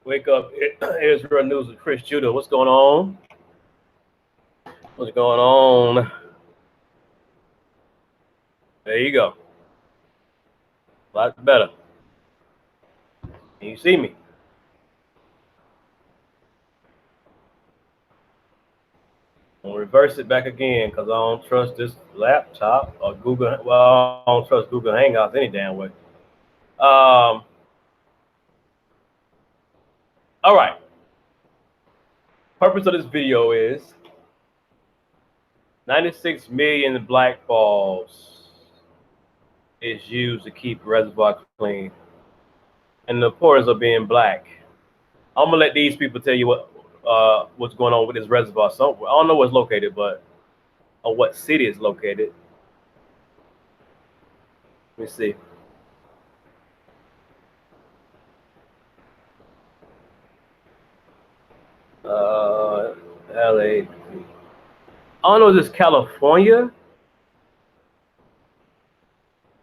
Wake up, Israel News with Chris Judah. What's going on? What's going on? There you go. A lot better. Can you see me? I'm gonna reverse it back again because I don't trust this laptop or Google. Well, I don't trust Google Hangouts any damn way. All right. Purpose of this video is 96 million black balls is used to keep Reservoir clean, and the importance of being black. I'm gonna let these people tell you what's going on with this reservoir somewhere. I don't know where it's located, but or what city it's located. Let me see. LA. I don't know if this is California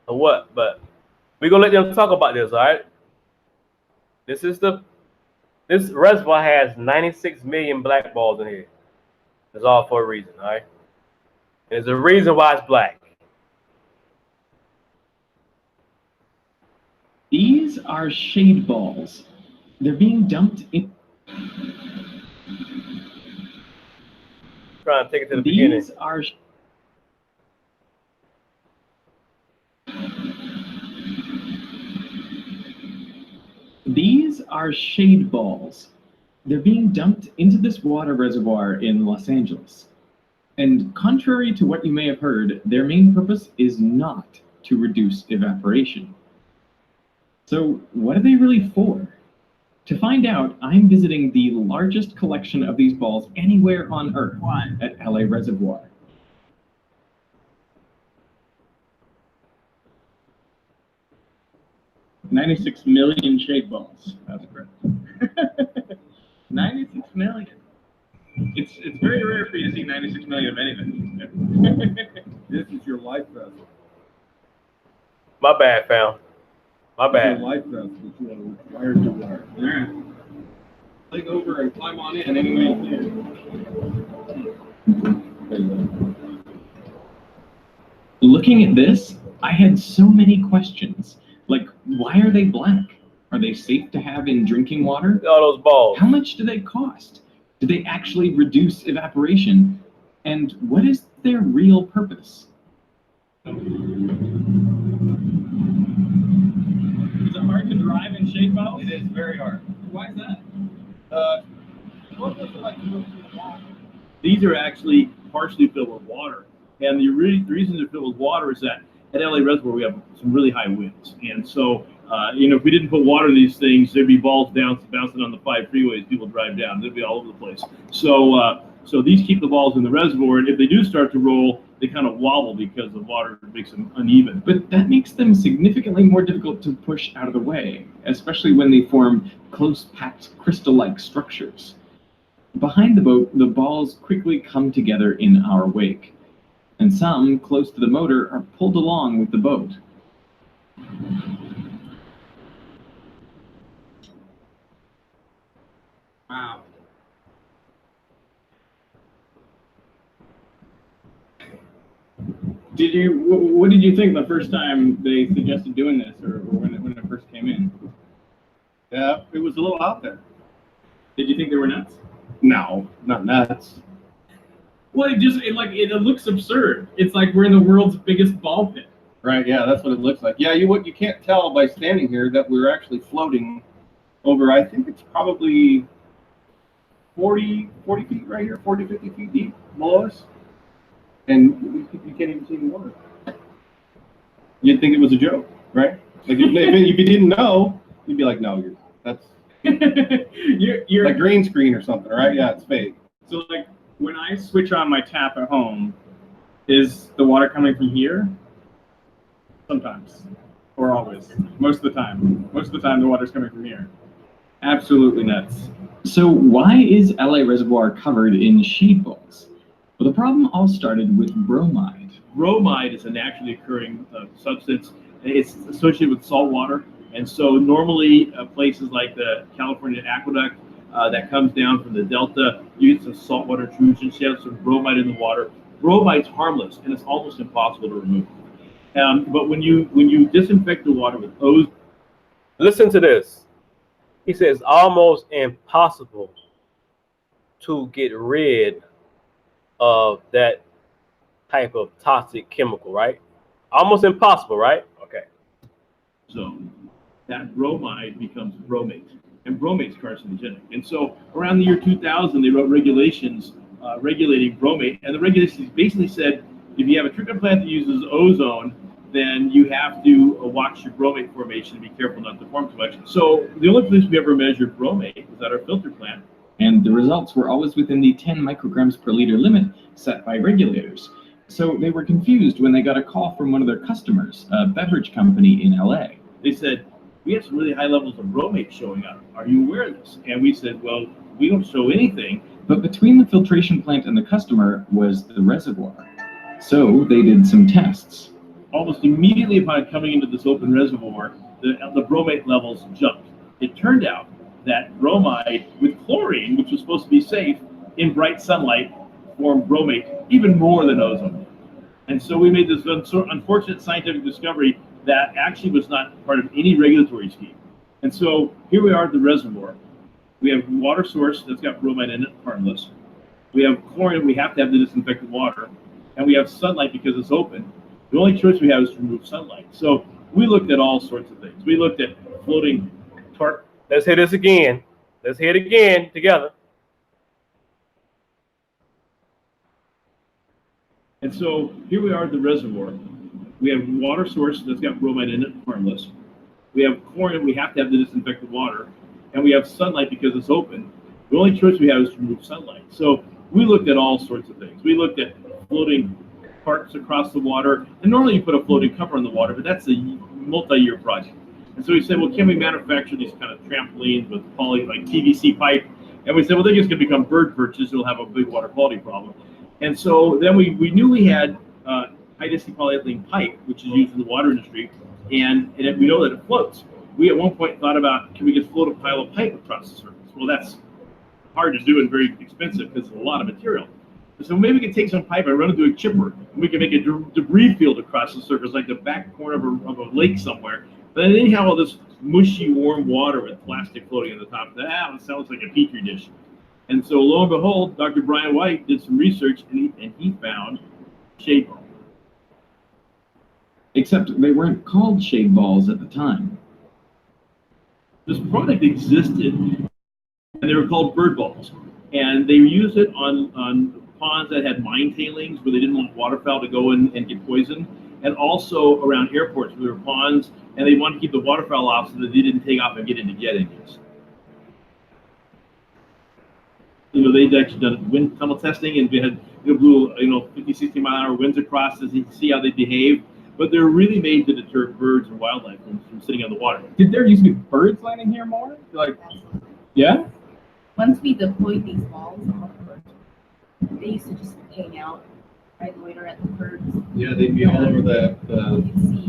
or what, but we're gonna let them talk about this, all right? This reservoir has 96 million black balls in here. It's all for a reason, all right? There's a reason why it's black. These are shade balls. They're being dumped in. Trying to take it to the beginning. These are shade balls. They're being dumped into this water reservoir in Los Angeles. And contrary to what you may have heard, their main purpose is not to reduce evaporation. So what are they really for? To find out, I'm visiting the largest collection of these balls anywhere on Earth at LA Reservoir. $96 million shade balls. That's correct. 96 million. It's very rare for you to see 96 million of anything. This is your life vest. My bad, fam. My bad. Your life vest, which you wired to wire. Alright. Click over and climb on in any way you can. Looking at this, I had so many questions. Like, why are they black? Are they safe to have in drinking water? All those balls. How much do they cost? Do they actually reduce evaporation? And what is their real purpose? Is it hard to drive in shade balls? It is very hard. Why is that? These are actually partially filled with water. And the reason they're filled with water is that at LA Reservoir, we have some really high winds. And so, if we didn't put water in these things, there'd be balls bouncing on the 5 freeways people drive down. They'd be all over the place. So, so these keep the balls in the reservoir. And if they do start to roll, they kind of wobble because the water makes them uneven. But that makes them significantly more difficult to push out of the way, especially when they form close-packed crystal-like structures. Behind the boat, the balls quickly come together in our wake, and some, close to the motor, are pulled along with the boat. Wow. What did you think the first time they suggested doing this, or when it first came in? Yeah, it was a little out there. Did you think they were nuts? No, not nuts. Well, it looks absurd. It's like we're in the world's biggest ball pit. Right, yeah, that's what it looks like. Yeah, you can't tell by standing here that we're actually floating over, I think it's probably 40 feet right here, 40, 50 feet deep below us. And you can't even see the water. You'd think it was a joke, right? Like if you didn't know, you'd be like, no, that's you're like green screen or something, right? Yeah, it's fake. So like when I switch on my tap at home, is the water coming from here? Sometimes, or always. Most of the time. Most of the time, the water's coming from here. Absolutely nuts. So why is LA Reservoir covered in shade balls? Well, the problem all started with bromide. Bromide is a naturally occurring substance. It's associated with salt water, And so normally places like the California Aqueduct that comes down from the Delta use some saltwater intrusion. You have some bromide in the water. Bromide's harmless and it's almost impossible to remove. But when you disinfect the water with ozone, listen to this. He says almost impossible to get rid of that type of toxic chemical, right? Almost impossible, right? Okay. So that bromide becomes bromate, and bromate's carcinogenic. And so around the year 2000, they wrote regulations regulating bromate, and the regulations basically said if you have a treatment plant that uses ozone, then you have to watch your bromate formation and be careful not to form too much. So the only place we ever measured bromate was at our filter plant. And the results were always within the 10 micrograms per liter limit set by regulators. So they were confused when they got a call from one of their customers, a beverage company in LA. They said, we have some really high levels of bromate showing up. Are you aware of this? And we said, well, we don't show anything. But between the filtration plant and the customer was the reservoir. So they did some tests. Almost immediately upon coming into this open reservoir, the bromate levels jumped. It turned out that bromide with chlorine, which was supposed to be safe, in bright sunlight formed bromate even more than ozone. And so we made this unfortunate scientific discovery that actually was not part of any regulatory scheme. And so here we are at the reservoir. We have water source that's got bromide in it, harmless. We have chlorine, we have to have the disinfected water. And we have sunlight because it's open. The only choice we have is to remove sunlight. So we looked at all sorts of things. We looked at floating tarp. Let's hear this again. Let's hear it again together. And so here we are at the reservoir. We have water source that's got bromide in it, harmless. We have chlorine, we have to have the disinfected water. And we have sunlight because it's open. The only choice we have is to remove sunlight. So we looked at all sorts of things. We looked at floating tarps across the water. And normally you put a floating cover in the water, but that's a multi-year project. And so we said, well, can we manufacture these kind of trampolines with like PVC pipe? And we said, well, they're just going to become bird perches. It'll have a big water quality problem. And so then we knew we had high-density polyethylene pipe, which is used in the water industry, and we know that it floats. We at one point thought about, can we just float a pile of pipe across the surface? Well, that's hard to do and very expensive because it's a lot of material. So maybe we can take some pipe and run it through a chipper, and we can make a debris field across the surface, like the back corner of a lake somewhere. But then you have all this mushy, warm water with plastic floating on the top. That sounds like a petri dish. And so lo and behold, Dr. Brian White did some research, and he found shade balls. Except they weren't called shade balls at the time. This product existed, and they were called bird balls. And they used it on ponds that had mine tailings where they didn't want waterfowl to go in and get poisoned, and also around airports where there were ponds, and they wanted to keep the waterfowl off so that they didn't take off and get into jet engines. They'd actually done wind tunnel testing, and they had blew 50, 60 mile an hour winds across to see how they behave. But they're really made to deter birds and wildlife from sitting on the water. Did there used to be birds landing here more? Like, yeah? Once we deployed these balls, they used to just hang out, right, loiter at the birds. Yeah, they'd be all over the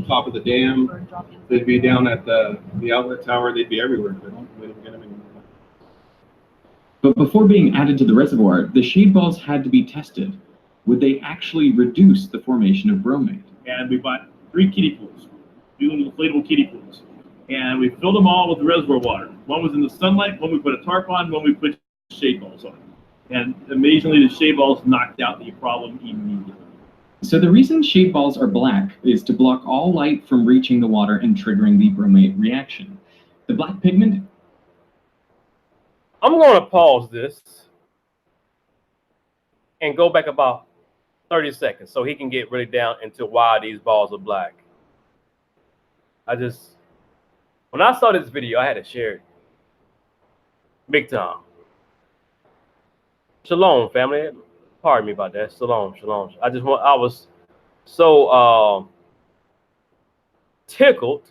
top of the dam. They'd be down at the outlet tower. They'd be everywhere. But we didn't get them anymore. But before being added to the reservoir, the shade balls had to be tested. Would they actually reduce the formation of bromate? And we bought 3 kiddie pools, 2 little inflatable kiddie pools. And we filled them all with reservoir water. One was in the sunlight, one we put a tarp on, one we put shade balls on. And amazingly, the shade balls knocked out the problem immediately. So the reason shade balls are black is to block all light from reaching the water and triggering the bromate reaction. The black pigment... I'm going to pause this and go back about 30 seconds so he can get really down into why these balls are black. When I saw this video, I had to share it. Big time. Shalom, family. Pardon me about that. Shalom. I was so tickled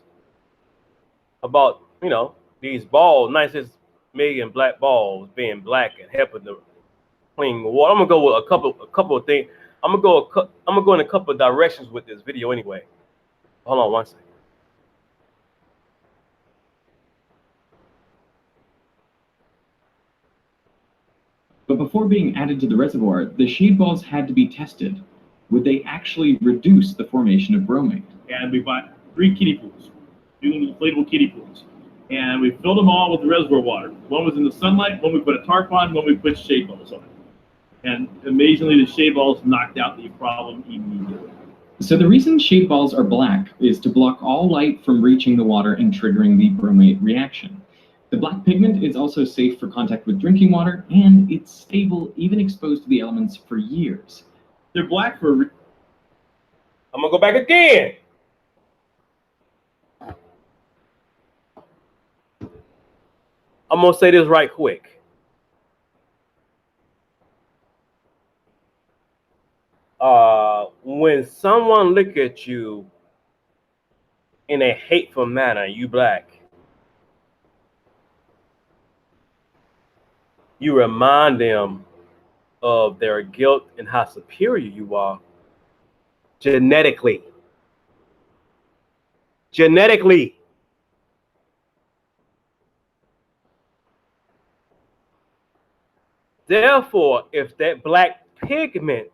about, these balls, 96 million black balls being black and helping to clean water. I'm gonna go with a couple of things. I'm gonna go in a couple of directions with this video anyway. Hold on one second. But before being added to the reservoir, the shade balls had to be tested. Would they actually reduce the formation of bromate? And we bought 3 kiddie pools, 2 inflatable kiddie pools. And we filled them all with the reservoir water. One was in the sunlight, one we put a tarp on, one we put shade balls on. And amazingly, the shade balls knocked out the problem immediately. So the reason shade balls are black is to block all light from reaching the water and triggering the bromate reaction. The black pigment is also safe for contact with drinking water, and it's stable even exposed to the elements for years. They're black for... I'm gonna go back again. I'm gonna say this right quick. When someone look at you in a hateful manner, you black, you remind them of their guilt and how superior you are genetically. Genetically. Therefore, if that black pigment,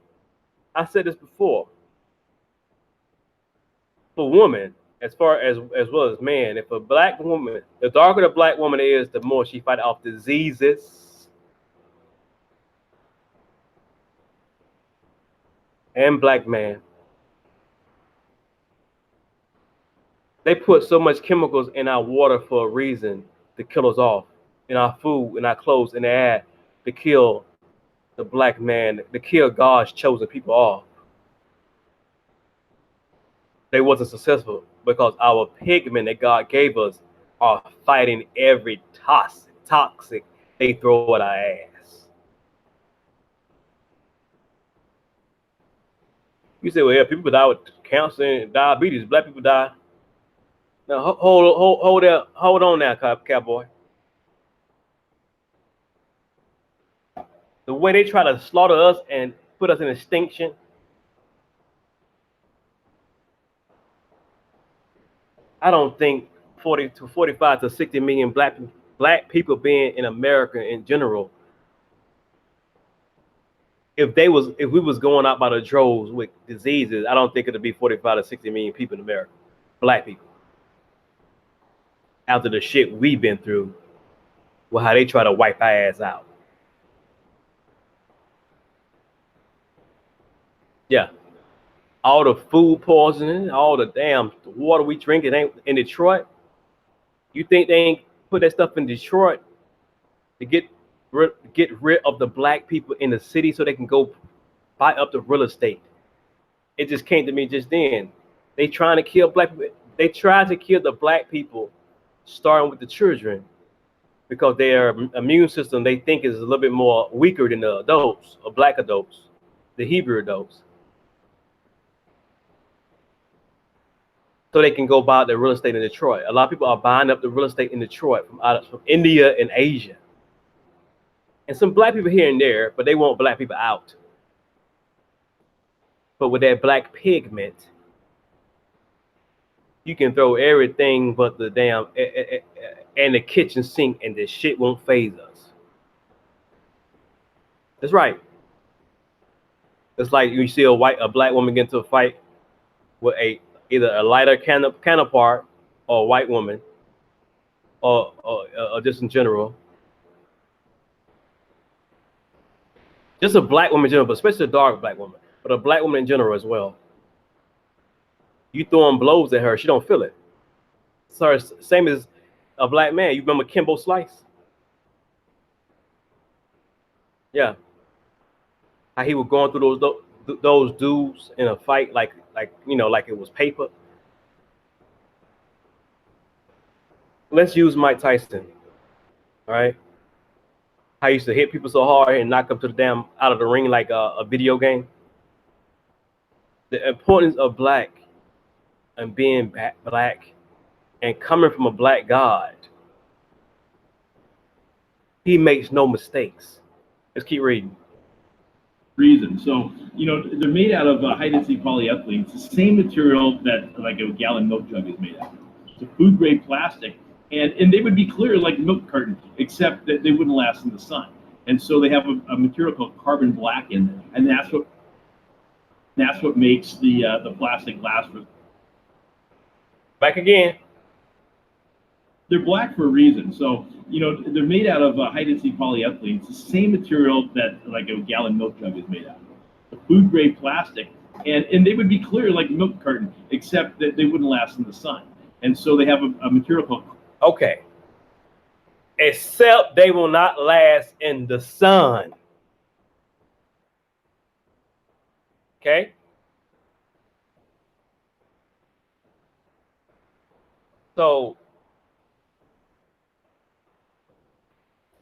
I said this before, for women, as well as man, if a black woman, the darker the black woman is, the more she fight off diseases and black man. They put so much chemicals in our water for a reason to kill us off, in our food, in our clothes, in the air, to kill the black man, to kill God's chosen people off. They wasn't successful because our pigment that God gave us are fighting every toxic they throw at our ass. You say, well, yeah, people die with cancer and diabetes. Black people die. Now, hold on now, cowboy. The way they try to slaughter us and put us in extinction, I don't think 40 to 45 to 60 million black people being in America in general, if we was going out by the droves with diseases, I don't think it'd be 45 to 60 million people in America, black people. After the shit we've been through, well, how they try to wipe our ass out. Yeah. All the food poisoning, all the damn water we drink, it ain't in Detroit. You think they ain't put that stuff in Detroit to get rid of the black people in the city so they can go buy up the real estate? It just came to me just then. They trying to kill black people. They tried to kill the black people, starting with the children, because their immune system they think is a little bit more weaker than the adults, or black adults, the Hebrew adults. So they can go buy the real estate in Detroit. A lot of people are buying up the real estate in Detroit from India and Asia. And some black people here and there, but they want black people out. But with that black pigment, you can throw everything but the damn and the kitchen sink, and this shit won't faze us. That's right. It's like you see a black woman get into a fight with either a lighter counterpart or a white woman, or just in general. Just a black woman in general, but especially a dark black woman, but a black woman in general as well. You throwing blows at her, she don't feel it. Sorry, same as a black man. You remember Kimbo Slice? Yeah. How he was going through those dudes in a fight like it was paper. Let's use Mike Tyson. All right. How he used to hit people so hard and knock them to the damn out of the ring like a video game. The importance of black and being black and coming from a black God. He makes no mistakes. Let's keep reading. Reason. So, they're made out of high-density polyethylene. It's the same material that like a gallon milk jug is made out of. It's a food-grade plastic, and they would be clear like a milk carton, except that they wouldn't last in the sun. And so they have a material called carbon black in there, and that's what makes the plastic last for. Back again. They're black for a reason. So, they're made out of high-density polyethylene. It's the same material that like a gallon milk jug is made out of. Food-grade plastic. And they would be clear like a milk carton, except that they wouldn't last in the sun. And so they have a material called... Okay. Except they will not last in the sun. Okay? So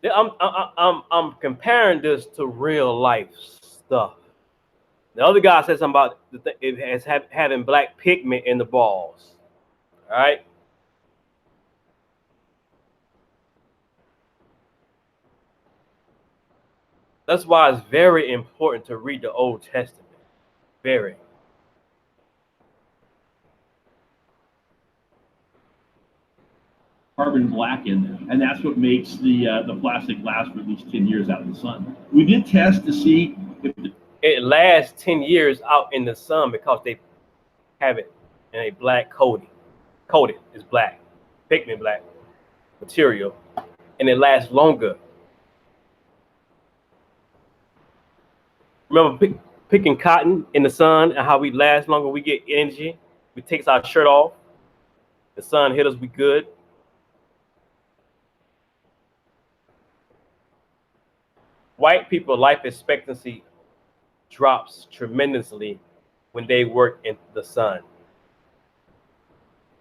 I'm comparing this to real life stuff. The other guy said something about it as having black pigment in the balls. All right. That's why it's very important to read the Old Testament. Very. Carbon black in there, and that's what makes the plastic last for at least 10 years out in the sun. We did test to see if it lasts 10 years out in the sun because they have it in a black coating. Coated is black, pigment black material, and it lasts longer. Remember picking cotton in the sun and how we last longer, we get energy. We take our shirt off, the sun hit us, we good. White people life expectancy drops tremendously when they work in the sun.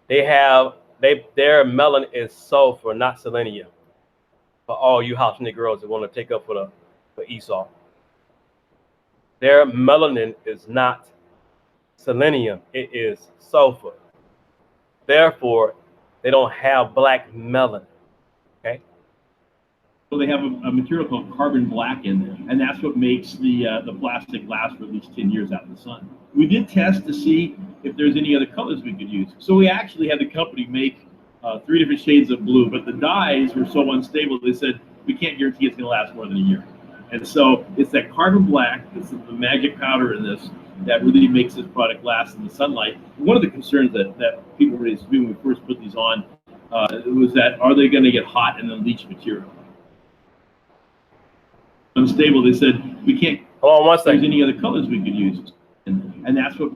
Their melanin is sulfur, not selenium. For all you house girls that want to take up for Esau. Their melanin is not selenium, it is sulfur. Therefore, they don't have black melanin. Okay? So they have a material called carbon black in there, and that's what makes the plastic last for at least 10 years out in the sun. We did test to see if there's any other colors we could use. So we actually had the company make 3 different shades of blue, but the dyes were so unstable, they said, we can't guarantee it's going to last more than a year. And so it's that carbon black, it's the magic powder in this, that really makes this product last in the sunlight. One of the concerns that people raised when we first put these on was that, are they going to get hot and then leach material? Unstable, they said, we can't, hold on one second. There's any other colors we could use. And that's what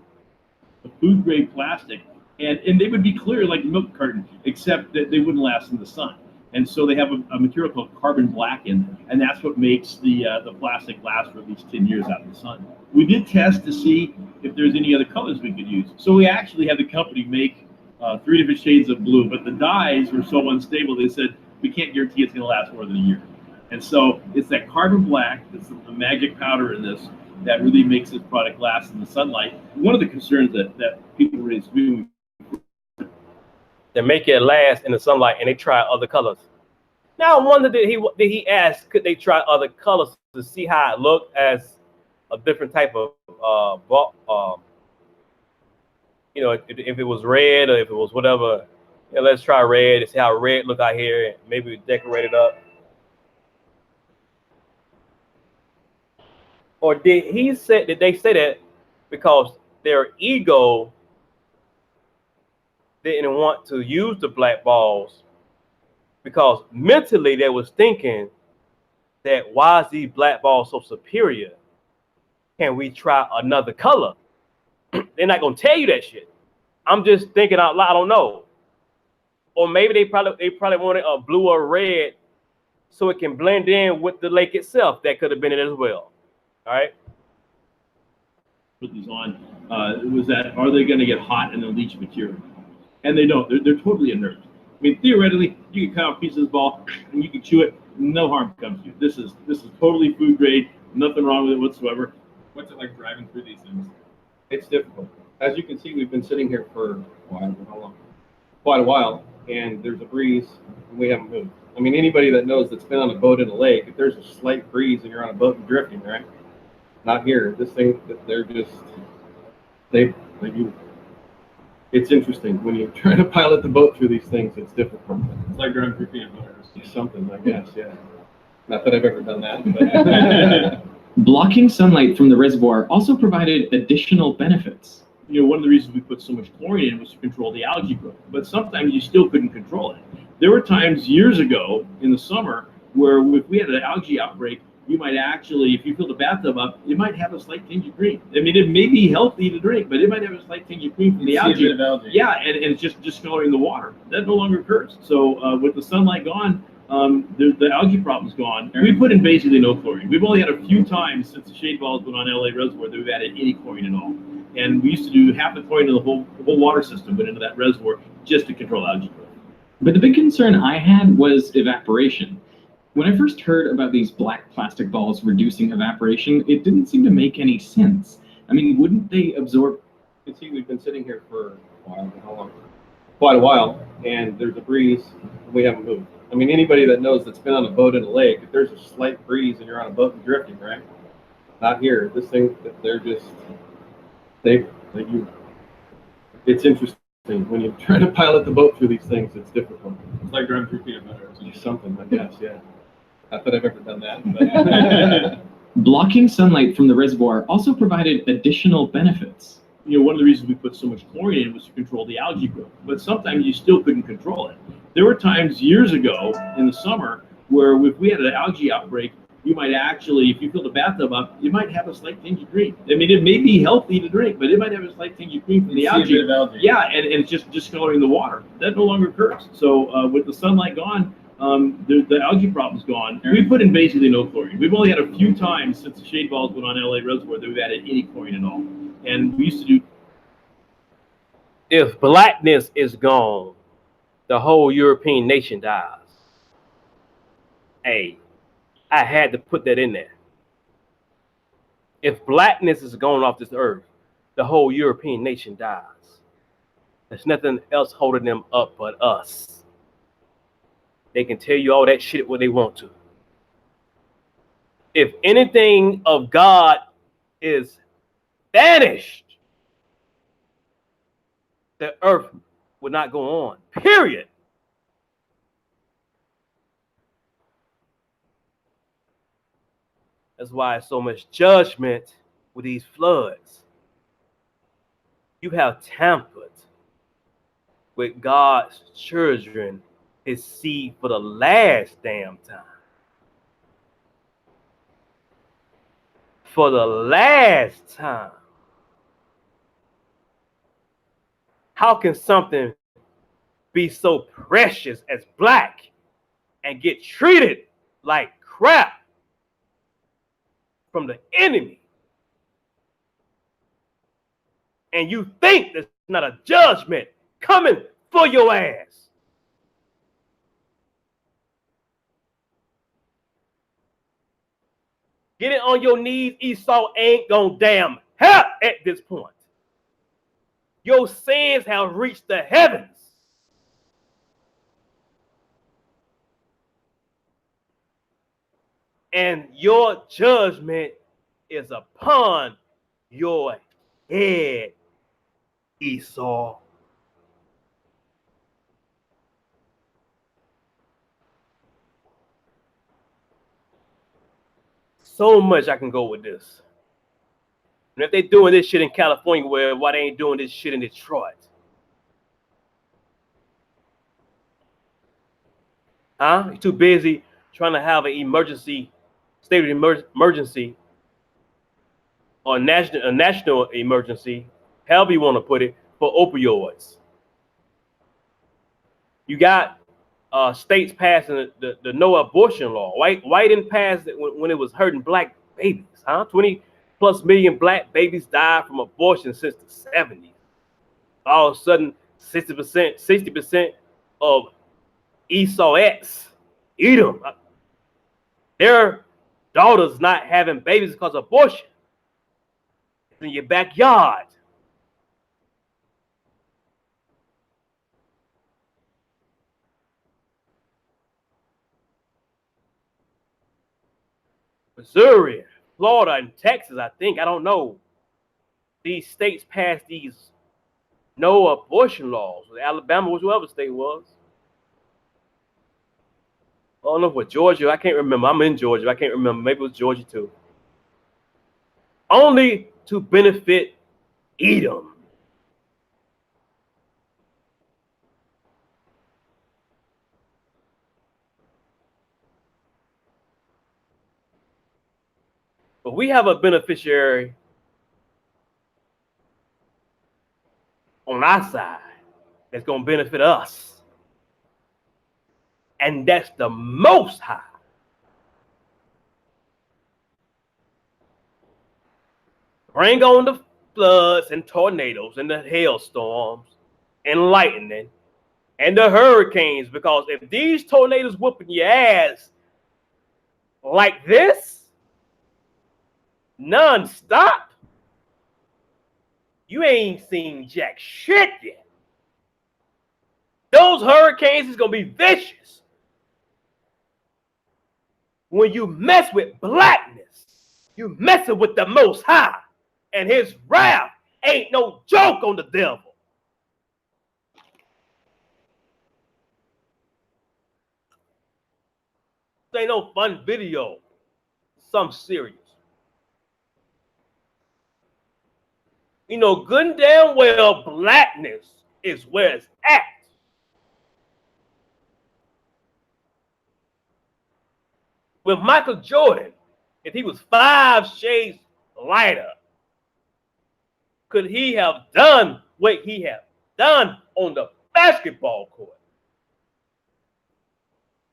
the food grade plastic, and they would be clear like a milk carton, except that they wouldn't last in the sun. And so they have a material called carbon black in there, and that's what makes the plastic last for at least 10 years out in the sun. We did test to see if there's any other colors we could use. So we actually had the company make 3 different shades of blue, but the dyes were so unstable, they said, we can't guarantee it's going to last more than a year. And so it's that carbon black, it's the magic powder in this, that really makes this product last in the sunlight. One of the concerns that people raised, they make it last in the sunlight, and they try other colors. Now I wonder, did he ask, could they try other colors to see how it looked as a different type of if it was red or if it was whatever. Let's try red and see how red look out here, and maybe we decorate it up. Or did they say that because their ego didn't want to use the black balls, because mentally they was thinking that, why is these black balls so superior? Can we try another color? They're not gonna tell you that shit. I'm just thinking out loud. I don't know. Or maybe they probably wanted a blue or red so it can blend in with the lake itself. That could have been it as well. All right. Put these on. Was that, are they going to get hot and then leach material? And they don't. They're totally inert. I mean, theoretically, you can cut off a piece of this ball and you can chew it. No harm comes to you. This is totally food grade. Nothing wrong with it whatsoever. What's it like driving through these things? It's difficult. As you can see, we've been sitting here for how long? Quite a while, and there's a breeze, and we haven't moved. I mean, anybody that knows that's been on a boat in a lake, if there's a slight breeze and you're on a boat and drifting, right? Not here. This thing, they're just, it's interesting when you're trying to pilot the boat through these things. It's difficult. It's like driving through peanut butter. Something, I guess, yeah. Not that I've ever done that. But Blocking sunlight from the reservoir also provided additional benefits. One of the reasons we put so much chlorine in was to control the algae growth, but sometimes you still couldn't control it. There were times years ago in the summer where if we had an algae outbreak, you might actually, if you fill the bathtub up, it might have a slight tinge of green. I mean, it may be healthy to drink, but it might have a slight tinge of green from the algae. Yeah, and it's just discoloring the water. That no longer occurs. So with the sunlight gone, the algae problem's gone. We put in basically no chlorine. We've only had a few times since the shade balls went on LA Reservoir that we've added any chlorine at all. And we used to do half the chlorine in the whole water system went into that reservoir just to control algae growth. But the big concern I had was evaporation. When I first heard about these black plastic balls reducing evaporation, it didn't seem to make any sense. I mean, wouldn't they absorb? you can see we've been sitting here for how long? Quite a while, and there's a breeze, and we haven't moved. I mean, anybody that knows that's been on a boat in a lake, if there's a slight breeze and you're on a boat and drifting, right? Not here. This thing, it's interesting. When you try to pilot the boat through these things, it's difficult. It's like driving through peanut butter. Something, I guess, yeah. Not that I've ever done that. But Blocking sunlight from the reservoir also provided additional benefits. One of the reasons we put so much chlorine in was to control the algae growth, but sometimes you still couldn't control it. There were times years ago in the summer where if we had an algae outbreak, you might actually, if you fill the bathtub up, it might have a slight tinge of green. I mean, it may be healthy to drink, but it might have a slight tinge of green from the algae. Yeah, and it's just discoloring the water. That no longer occurs. So with the sunlight gone, the algae problem's gone. We put in basically no chlorine. We've only had a few times since the shade balls went on LA Reservoir that we've added any chlorine at all. And we used to do. If blackness is gone, the whole European nation dies. Hey, I had to put that in there. If blackness is gone off this earth, the whole European nation dies. There's nothing else holding them up but us. They can tell you all that shit what they want to. If anything of God is vanished, the earth would not go on, period. That's why so much judgment with these floods. You have tampered with God's children, his seed, for the last damn time. For the last time. How can something be so precious as black and get treated like crap from the enemy? And you think there's not a judgment coming for your ass? Get it on your knees. Esau ain't gonna damn help at this point. Your sins have reached the heavens. And your judgment is upon your head, Esau. So much I can go with this. And if they're doing this shit in California, why they ain't doing this shit in Detroit? Huh? You're too busy trying to have an emergency, state of emergency, or a national emergency, however you want to put it, for opioids. You got states passing the no abortion law. Why didn't pass it when it was hurting black babies? Huh? 20+ million black babies died from abortion since the 70s. All of a sudden, 60% of Esauettes, Edom, their daughters not having babies because of abortion. It's in your backyard. Missouri, Florida, and Texas, I think, I don't know. These states passed these no abortion laws. Alabama was whoever state was. don't know what Georgia. I can't remember. I'm in Georgia. I can't remember. Maybe it was Georgia too. Only to benefit Edom. But we have a beneficiary on our side that's going to benefit us. And that's the Most High. Bring on the floods and tornadoes and the hailstorms and lightning and the hurricanes, because if these tornadoes whooping your ass like this, non-stop, you ain't seen jack shit yet. Those hurricanes is going to be vicious. When you mess with blackness, you messing with the Most High, and his wrath ain't no joke on the devil. This ain't no fun video. Something serious. You know good and damn well blackness is where it's at. With Michael Jordan, if he was 5 shades lighter, could he have done what he had done on the basketball court?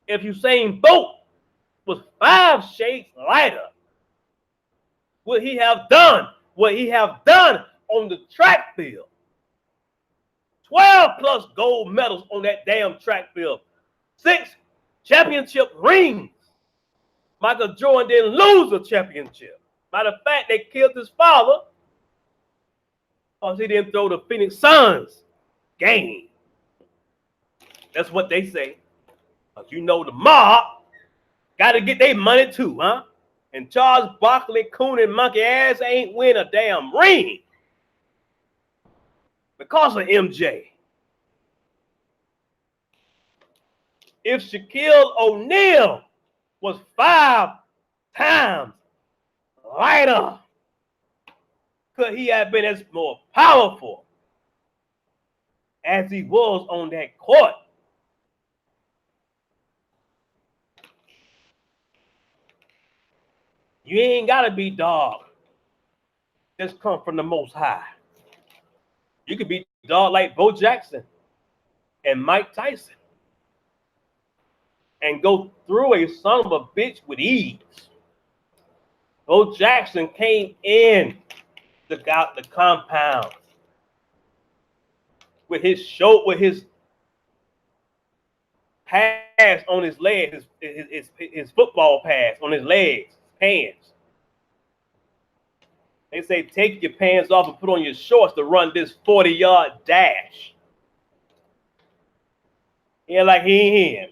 If Usain Bolt was 5 shades lighter, would he have done what he have done on the track field? 12 plus gold medals on that damn track field. 6 championship rings. Michael Jordan didn't lose a championship. Matter of fact, they killed his father because he didn't throw the Phoenix Suns game. That's what they say. Because you know the mob got to get their money too, huh? And Charles Barkley, coon and monkey ass ain't win a damn ring because of MJ. If Shaquille O'Neal was 5 times lighter, could he have been as more powerful as he was on that court? You ain't gotta be dog. Just come from the Most High. You could be dog like Bo Jackson and Mike Tyson and go through a son of a bitch with ease. Bo Jackson came in the compound with his pass on his legs, his football pass on his legs, pants. They say take your pants off and put on your shorts to run this 40-yard dash. Yeah, like he ain't him.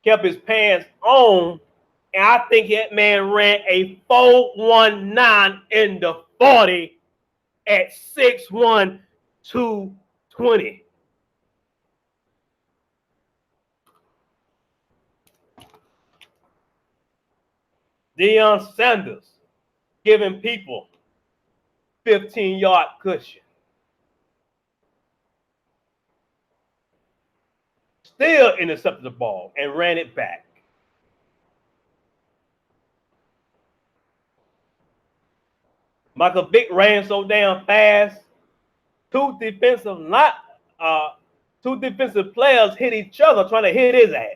Kept his pants on, and I think that man ran a 4.19 in the 40 at 6'1", 220. Deion Sanders giving people 15-yard cushion. Still intercepted the ball and ran it back. Michael Vick ran so damn fast, two defensive players hit each other trying to hit his ass.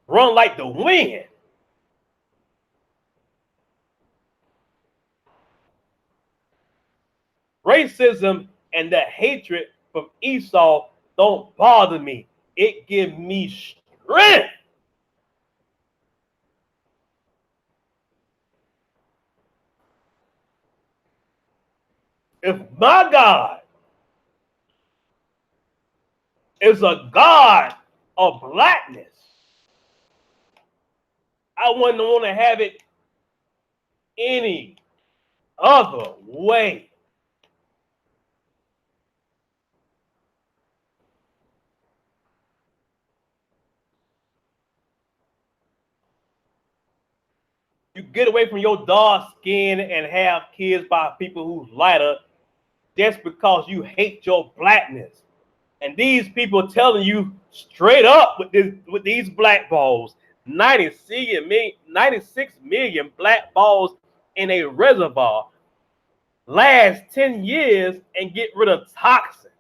Run like the wind. Racism and the hatred from Esau don't bother me. It gives me strength. If my God is a God of blackness, I wouldn't want to have it any other way. You get away from your dark skin and have kids by people who's lighter just because you hate your blackness. And these people telling you straight up with these black balls, 96 million black balls in a reservoir last 10 years and get rid of toxin.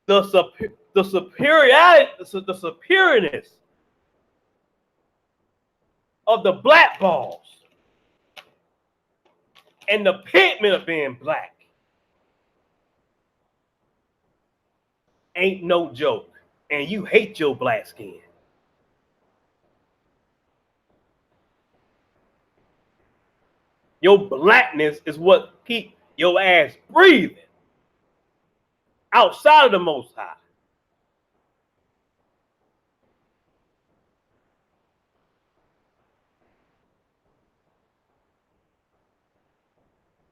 The superiorness of the black balls and the pigment of being black ain't no joke. And you hate your black skin. Your blackness is what keep your ass breathing outside of the Most High.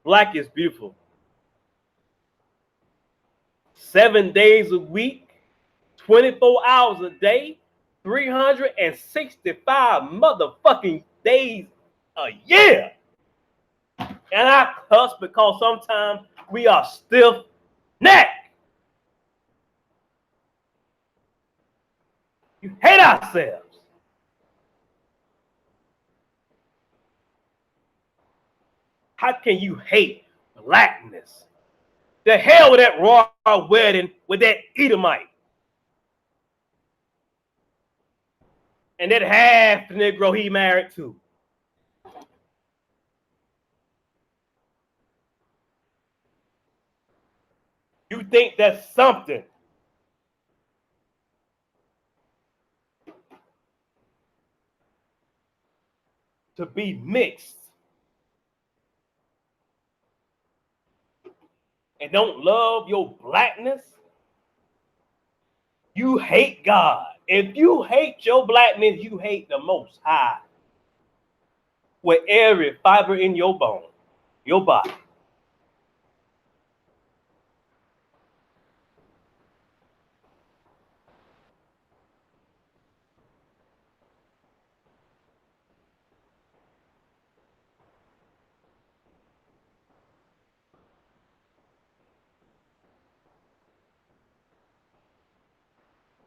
Black is beautiful. 7 days a week, 24 hours a day, 365 motherfucking days a year. And I cuss because sometimes we are stiff-necked. You hate ourselves. How can you hate blackness? The hell with that royal wedding with that Edomite. And that half Negro he married to. You think that's something? To be mixed. And don't love your blackness? You hate God. If you hate your blackness, you hate the Most High. With every fiber in your bone, your body.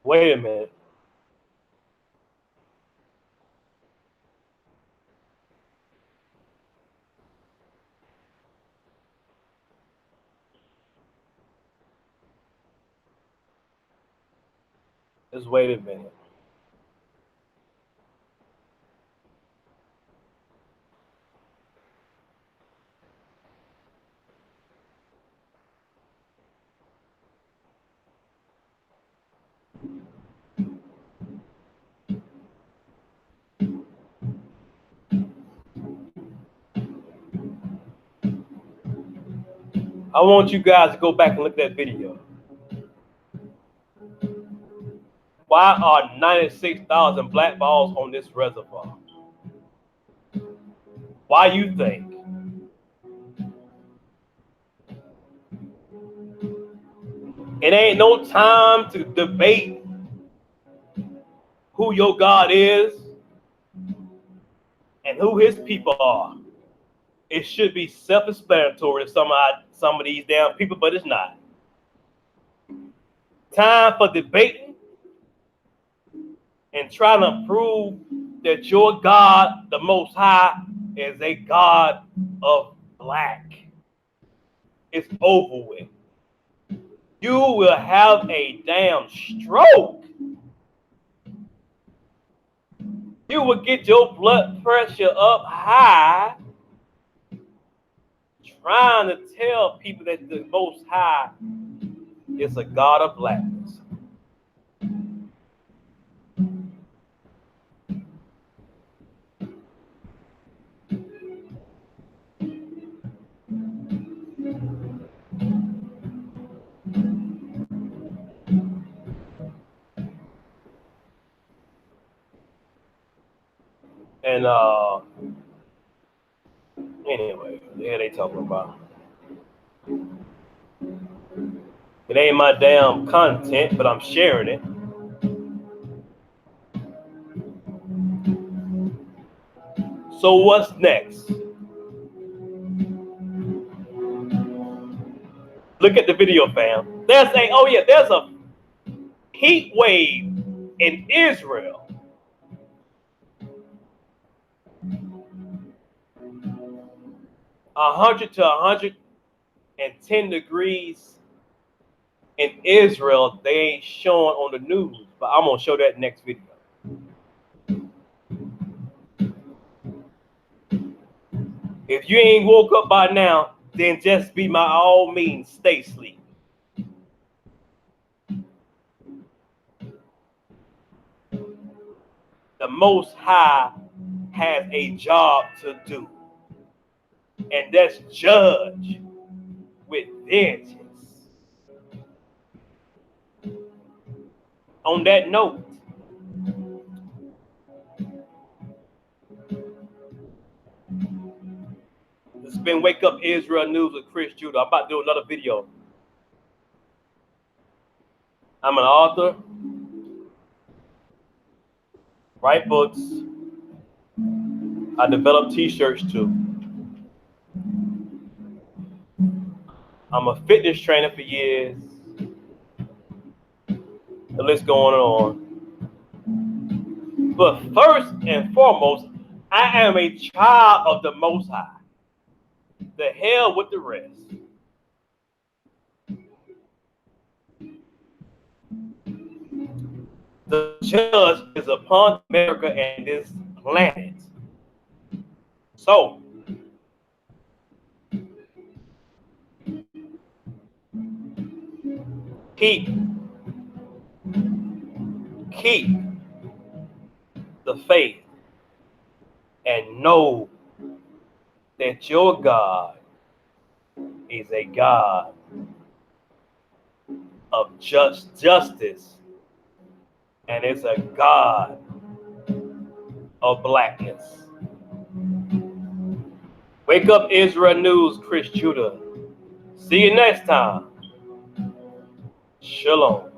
Wait a minute. Just wait a minute. I want you guys to go back and look at that video. Why are 96,000 black balls on this reservoir? Why you think? It ain't no time to debate who your God is and who his people are. It should be self-explanatory to some of these damn people, but it's not. Time for debating and trying to prove that your God, the Most High, is a God of black. It's over with. You will have a damn stroke. You will get your blood pressure up high trying to tell people that the Most High is a God of blackness. And anyway, yeah, they talking about. It ain't my damn content, but I'm sharing it. So what's next? Look at the video, fam. There's a heat wave in Israel. 100 to 110 degrees in Israel. They ain't showing on the news, but I'm gonna show that next video. If you ain't woke up by now, then just be by all means stay asleep. The Most High has a job to do, and that's judge with vengeance. On that note, it's been Wake Up Israel News with Chris Judah. I'm about to do another video. I'm an author, write books. I develop t-shirts too. I'm a fitness trainer for years. The list going on. But first and foremost, I am a child of the Most High. The hell with the rest. The judge is upon America and this planet. So, keep the faith and know that your God is a God of justice, and it's a God of blackness. Wake Up Israel News, Chris Judah. See you next time. Shalom.